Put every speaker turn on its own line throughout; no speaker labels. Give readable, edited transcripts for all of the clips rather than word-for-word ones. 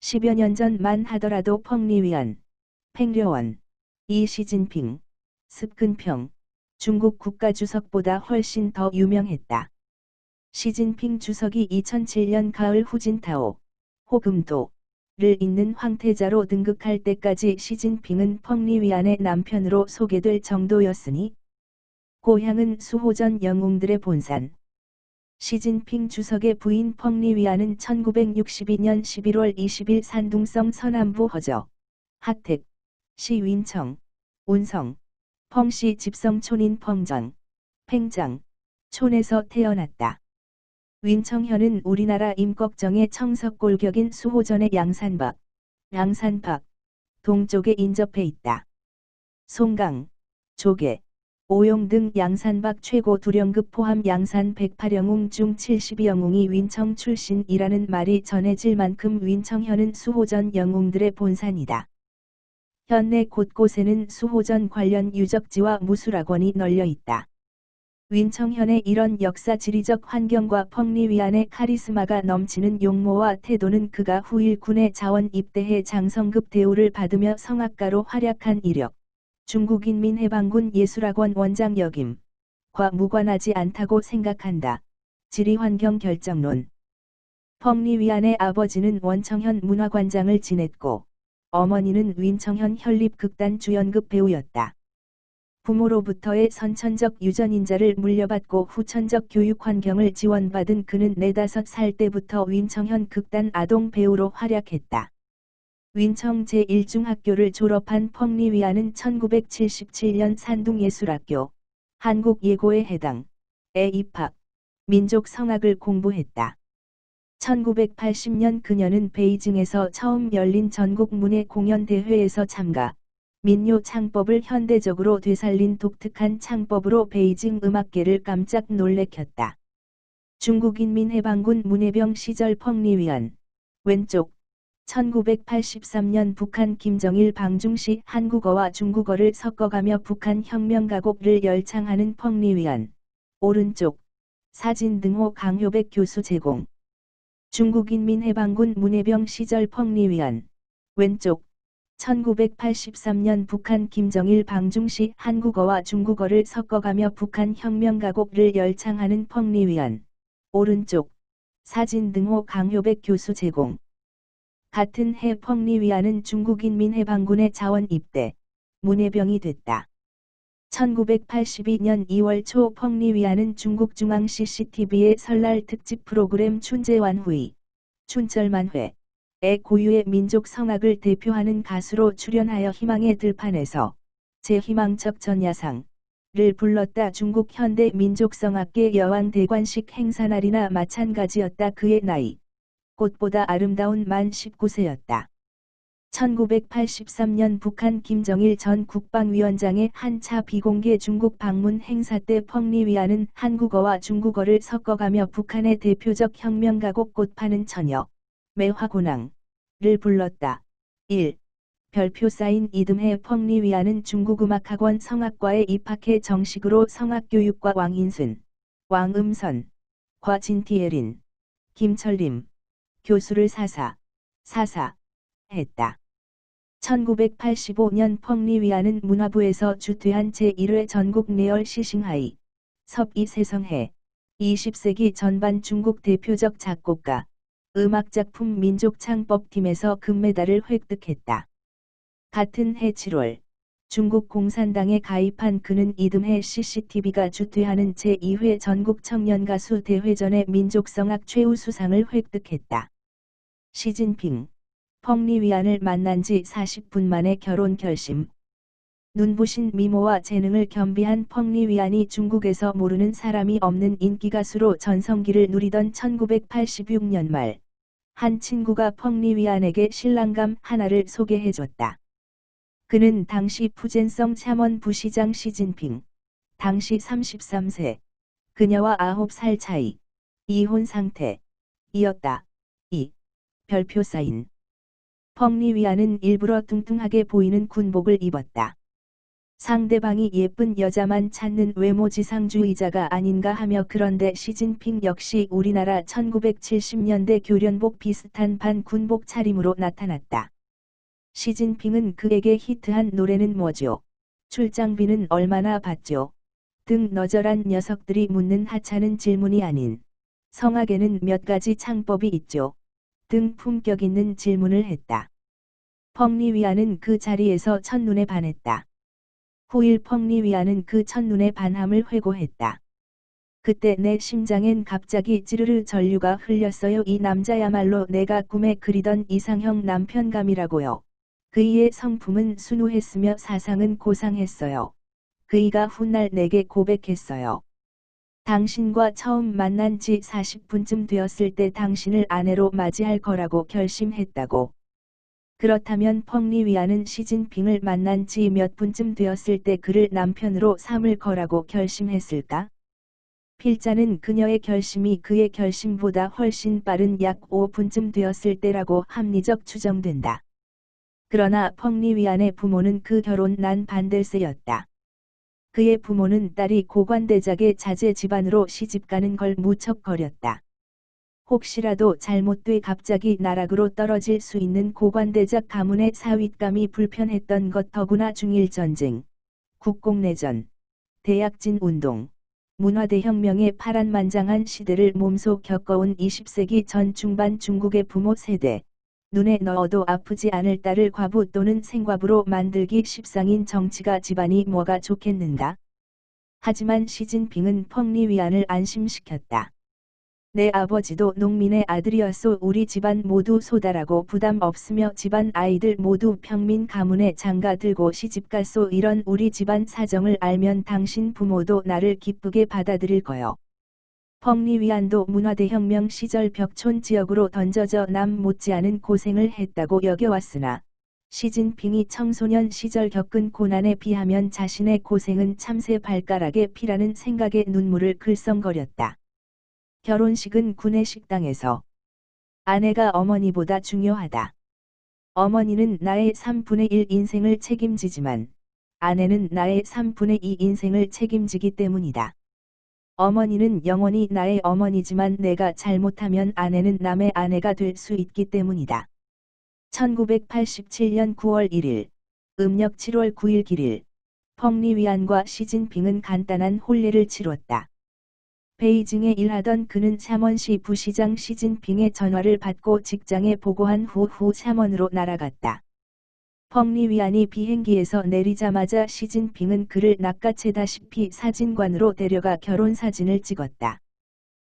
10여 년 전만 하더라도 펑리위안, 팽려원, 시진핑, 습근평, 중국 국가주석보다 훨씬 더 유명했다. 시진핑 주석이 2007년 가을 후진타오, 호금도를 잇는 황태자로 등극할 때까지 시진핑은 펑리위안의 남편으로 소개될 정도였으니 고향은 수호전 영웅들의 본산. 시진핑 주석의 부인 펑리위안은 1962년 11월 20일 산둥성 서남부 허저, 하택, 시 윈청, 운성, 펑시 집성촌인 펑정, 팽장, 촌에서 태어났다. 윈청현은 우리나라 임꺽정의 청석골격인 수호전의 양산박, 동쪽에 인접해 있다. 송강, 조계, 오용 등 양산박 최고 두령급 포함 양산 108영웅 중 72영웅이 윈청 출신이라는 말이 전해질 만큼 윈청현은 수호전 영웅들의 본산이다. 현내 곳곳에는 수호전 관련 유적지와 무술학원이 널려 있다. 윈청현의 이런 역사 지리적 환경과 펑리위안의 카리스마가 넘치는 용모와 태도는 그가 후일 군에 자원 입대해 장성급 대우를 받으며 성악가로 활약한 이력, 중국인민해방군 예술학원 원장 역임과 무관하지 않다고 생각한다. 지리환경 결정론. 펑리위안의 아버지는 원청현 문화관장을 지냈고 어머니는 윈청현 현립극단 주연급 배우였다. 부모로부터의 선천적 유전인자를 물려받고 후천적 교육 환경을 지원받은 그는 4~5살 때부터 윈청현 극단 아동 배우로 활약했다. 윈청 제1중학교를 졸업한 펑리위안은 1977년 산둥예술학교, 한국예고에 해당에 입학, 민족 성악을 공부했다. 1980년 그녀는 베이징에서 처음 열린 전국 문예공연대회에서 참가, 민요 창법을 현대적으로 되살린 독특한 창법으로 베이징 음악계를 깜짝 놀래켰다. 중국인민해방군 문예병 시절 펑리위안, 왼쪽, 1983년 북한 김정일 방중시 한국어와 중국어를 섞어가며 북한 혁명가곡을 열창하는 펑리위안, 오른쪽, 사진 등호 강효백 교수 제공. 중국인민해방군 문예병 시절 펑리위안, 왼쪽, 1983년 북한 김정일 방중시 한국어와 중국어를 섞어가며 북한 혁명가곡을 열창하는 펑리위안, 오른쪽, 사진 등호 강효백 교수 제공. 같은 해 펑리위안은 중국인민해방군에 자원 입대, 문예병이 됐다. 1982년 2월 초 펑리위안은 중국 중앙 CCTV의 설날 특집 프로그램 춘제완후이, 춘절만회에 고유의 민족 성악을 대표하는 가수로 출연하여 희망의 들판에서 제 희망적 전야상을 불렀다. 중국 현대 민족성악계 여왕 대관식 행사날이나 마찬가지였다. 그의 나이, 꽃보다 아름다운 만 19세였다. 1983년 북한 김정일 전 국방위원장의 한 차 비공개 중국 방문 행사 때 펑리위안은 한국어와 중국어를 섞어가며 북한의 대표적 혁명가곡 꽃파는 처녀, 매화고낭을 불렀다. 1. 별표 쌓인 이듬해 펑리위안은 중국음악학원 성악과에 입학해 정식으로 성악교육과 왕인순, 왕음선, 과진티에린, 김철림, 교수를 사사 했다. 1985년 펑리위안은 문화부에서 주최한 제1회 전국 내열 시싱하이, 섭이 세성해, 20세기 전반 중국 대표적 작곡가, 음악작품 민족창법팀에서 금메달을 획득했다. 같은 해 7월, 중국 공산당에 가입한 그는 이듬해 CCTV가 주최하는 제2회 전국 청년가수 대회전의 민족성악 최우수상을 획득했다. 시진핑, 펑리위안을 만난 지 40분 만에 결혼 결심. 눈부신 미모와 재능을 겸비한 펑리위안이 중국에서 모르는 사람이 없는 인기가수로 전성기를 누리던 1986년 말, 한 친구가 펑리위안에게 신랑감 하나를 소개해줬다. 그는 당시 푸젠성 샤먼 부시장 시진핑, 당시 33세, 그녀와 9살 차이, 이혼 상태이었다. 별표 사인. 펑리위안은 일부러 뚱뚱하게 보이는 군복을 입었다. 상대방이 예쁜 여자만 찾는 외모지상주의자가 아닌가 하며 그런데 시진핑 역시 우리나라 1970년대 교련복 비슷한 반군복 차림으로 나타났다. 시진핑은 그에게 히트한 노래는 뭐죠? 출장비는 얼마나 받죠? 등 너절한 녀석들이 묻는 하찮은 질문이 아닌 성악에는 몇 가지 창법이 있죠. 등 품격 있는 질문을 했다. 펑리위안은 그 자리에서 첫눈에 반했다. 후일 펑리위안은 그 첫눈에 반함을 회고했다. 그때 내 심장엔 갑자기 찌르르 전류가 흘렸어요. 이 남자야말로 내가 꿈에 그리던 이상형 남편감이라고요. 그이의 성품은 순우했으며 사상은 고상했어요. 그이가 훗날 내게 고백했어요. 당신과 처음 만난 지 40분쯤 되었을 때 당신을 아내로 맞이할 거라고 결심했다고. 그렇다면 펑리위안은 시진핑을 만난 지 몇 분쯤 되었을 때 그를 남편으로 삼을 거라고 결심했을까? 필자는 그녀의 결심이 그의 결심보다 훨씬 빠른 약 5분쯤 되었을 때라고 합리적 추정된다. 그러나 펑리위안의 부모는 그 결혼 난 반댈세였다. 그의 부모는 딸이 고관대작의 자제 집안으로 시집가는 걸 무척 거렸다. 혹시라도 잘못돼 갑자기 나락으로 떨어질 수 있는 고관대작 가문의 사윗감이 불편했던 것 더구나 중일전쟁, 국공내전, 대약진 운동, 문화대혁명의 파란만장한 시대를 몸소 겪어온 20세기 전 중반 중국의 부모 세대, 눈에 넣어도 아프지 않을 딸을 과부 또는 생과부로 만들기 십상인 정치가 집안이 뭐가 좋겠는가? 하지만 시진핑은 펑리위안을 안심시켰다. 내 아버지도 농민의 아들이었소. 우리 집안 모두 소다라고 부담 없으며 집안 아이들 모두 평민 가문에 장가 들고 시집갔소. 이런 우리 집안 사정을 알면 당신 부모도 나를 기쁘게 받아들일 거요. 펑리위안도 문화대혁명 시절 벽촌 지역으로 던져져 남 못지않은 고생을 했다고 여겨왔으나 시진핑이 청소년 시절 겪은 고난에 비하면 자신의 고생은 참새 발가락의 피라는 생각에 눈물을 글썽거렸다. 결혼식은 구내식당에서. 아내가 어머니보다 중요하다. 어머니는 나의 3분의 1 인생을 책임지지만 아내는 나의 3분의 2 인생을 책임지기 때문이다. 어머니는 영원히 나의 어머니지만 내가 잘못하면 아내는 남의 아내가 될 수 있기 때문이다. 1987년 9월 1일, 음력 7월 9일 길일, 펑리위안과 시진핑은 간단한 혼례를 치렀다. 베이징에 일하던 그는 샤먼시 부시장 시진핑의 전화를 받고 직장에 보고한 후 샤먼으로 날아갔다. 펑리위안이 비행기에서 내리자마자 시진핑은 그를 낚아채다시피 사진관으로 데려가 결혼사진을 찍었다.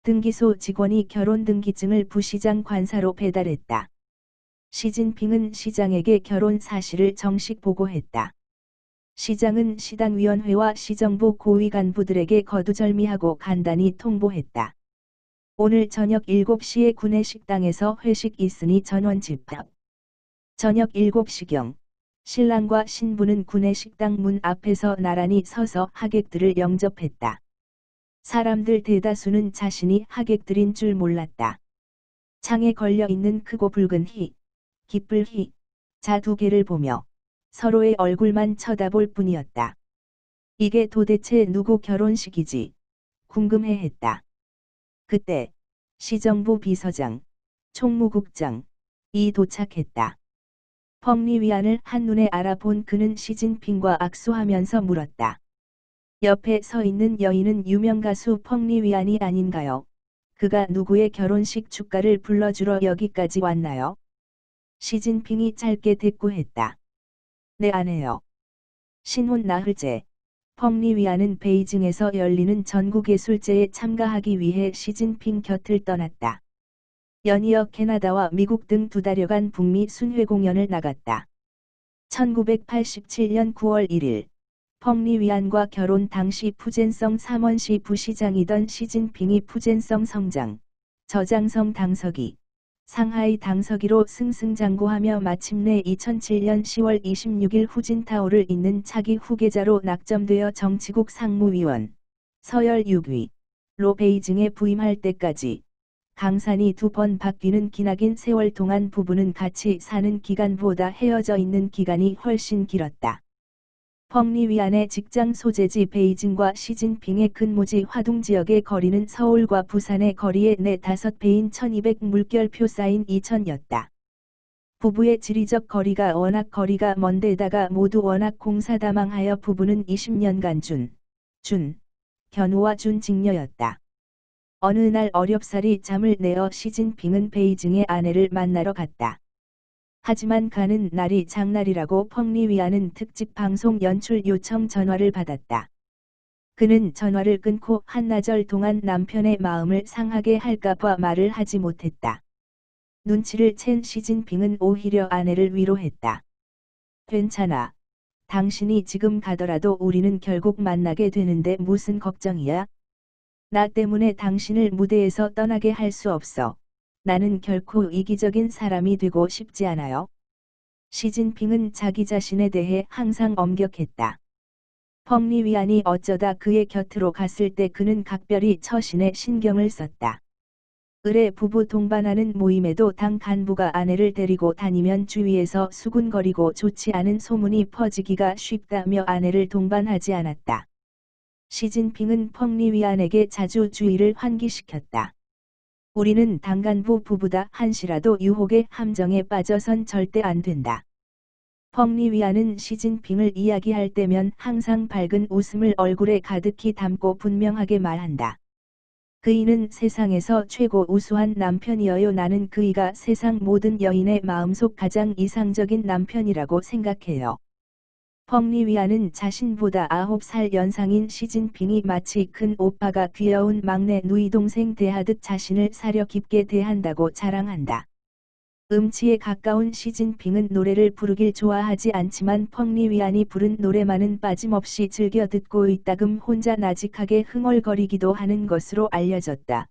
등기소 직원이 결혼등기증을 부시장 관사로 배달했다. 시진핑은 시장에게 결혼 사실을 정식 보고했다. 시장은 시당위원회와 시정부 고위 간부들에게 거두절미하고 간단히 통보했다. 오늘 저녁 7시에 구내식당에서 회식 있으니 전원 집합. 저녁 7시경, 신랑과 신부는 구내식당 문 앞에서 나란히 서서 하객들을 영접했다. 사람들 대다수는 자신이 하객들인 줄 몰랐다. 창에 걸려있는 크고 붉은 깃불 자 2개를 보며 서로의 얼굴만 쳐다볼 뿐이었다. 이게 도대체 누구 결혼식이지? 궁금해했다. 그때 시정부 비서장, 총무국장이 도착했다. 펑리위안을 한눈에 알아본 그는 시진핑과 악수하면서 물었다. 옆에 서 있는 여인은 유명 가수 펑리위안이 아닌가요? 그가 누구의 결혼식 축가를 불러주러 여기까지 왔나요? 시진핑이 짧게 대꾸했다. 내 아내요. 신혼 나흘째. 펑리위안은 베이징에서 열리는 전국예술제에 참가하기 위해 시진핑 곁을 떠났다. 연이어 캐나다와 미국 등 2달여간 북미 순회 공연을 나갔다. 1987년 9월 1일, 펑리위안과 결혼 당시 푸젠성 삼원시 부시장이던 시진핑이 푸젠성 성장, 저장성 당서기, 상하이 당서기로 승승장구하며 마침내 2007년 10월 26일 후진타오를 잇는 차기 후계자로 낙점되어 정치국 상무위원, 서열 6위로 베이징에 부임할 때까지 강산이 2번 바뀌는 기나긴 세월 동안 부부는 같이 사는 기간보다 헤어져 있는 기간이 훨씬 길었다. 펑리 위안의 직장 소재지 베이징과 시진핑의 근무지 화둥 지역의 거리는 서울과 부산의 거리의 4~5배인 1200 물결표 쌓인 이천이었다. 부부의 지리적 거리가 워낙 거리가 먼데다가 모두 워낙 공사다망하여 부부는 20년간 견우와 준직녀였다. 어느 날 어렵사리 잠을 내어 시진핑은 베이징의 아내를 만나러 갔다. 하지만 가는 날이 장날이라고 펑리 위안은 특집 방송 연출 요청 전화를 받았다. 그는 전화를 끊고 한나절 동안 남편의 마음을 상하게 할까봐 말을 하지 못했다. 눈치를 챈 시진핑은 오히려 아내를 위로했다. 괜찮아. 당신이 지금 가더라도 우리는 결국 만나게 되는데 무슨 걱정이야? 나 때문에 당신을 무대에서 떠나게 할 수 없어. 나는 결코 이기적인 사람이 되고 싶지 않아요. 시진핑은 자기 자신에 대해 항상 엄격했다. 펑리 위안이 어쩌다 그의 곁으로 갔을 때 그는 각별히 처신에 신경을 썼다. 의례 부부 동반하는 모임에도 당 간부가 아내를 데리고 다니면 주위에서 수군거리고 좋지 않은 소문이 퍼지기가 쉽다며 아내를 동반하지 않았다. 시진핑은 펑리 위안에게 자주 주의를 환기시켰다. 우리는 당 간부 부부다. 한시라도 유혹의 함정에 빠져선 절대 안 된다. 펑리 위안은 시진핑을 이야기할 때면 항상 밝은 웃음을 얼굴에 가득히 담고 분명하게 말한다. 그이는 세상에서 최고 우수한 남편이어요. 나는 그이가 세상 모든 여인의 마음속 가장 이상적인 남편이라고 생각해요. 펑리 위안은 자신보다 9살 연상인 시진핑이 마치 큰 오빠가 귀여운 막내 누이 동생 대하듯 자신을 사려 깊게 대한다고 자랑한다. 음치에 가까운 시진핑은 노래를 부르길 좋아하지 않지만 펑리 위안이 부른 노래만은 빠짐없이 즐겨 듣고 있다금 혼자 나직하게 흥얼거리기도 하는 것으로 알려졌다.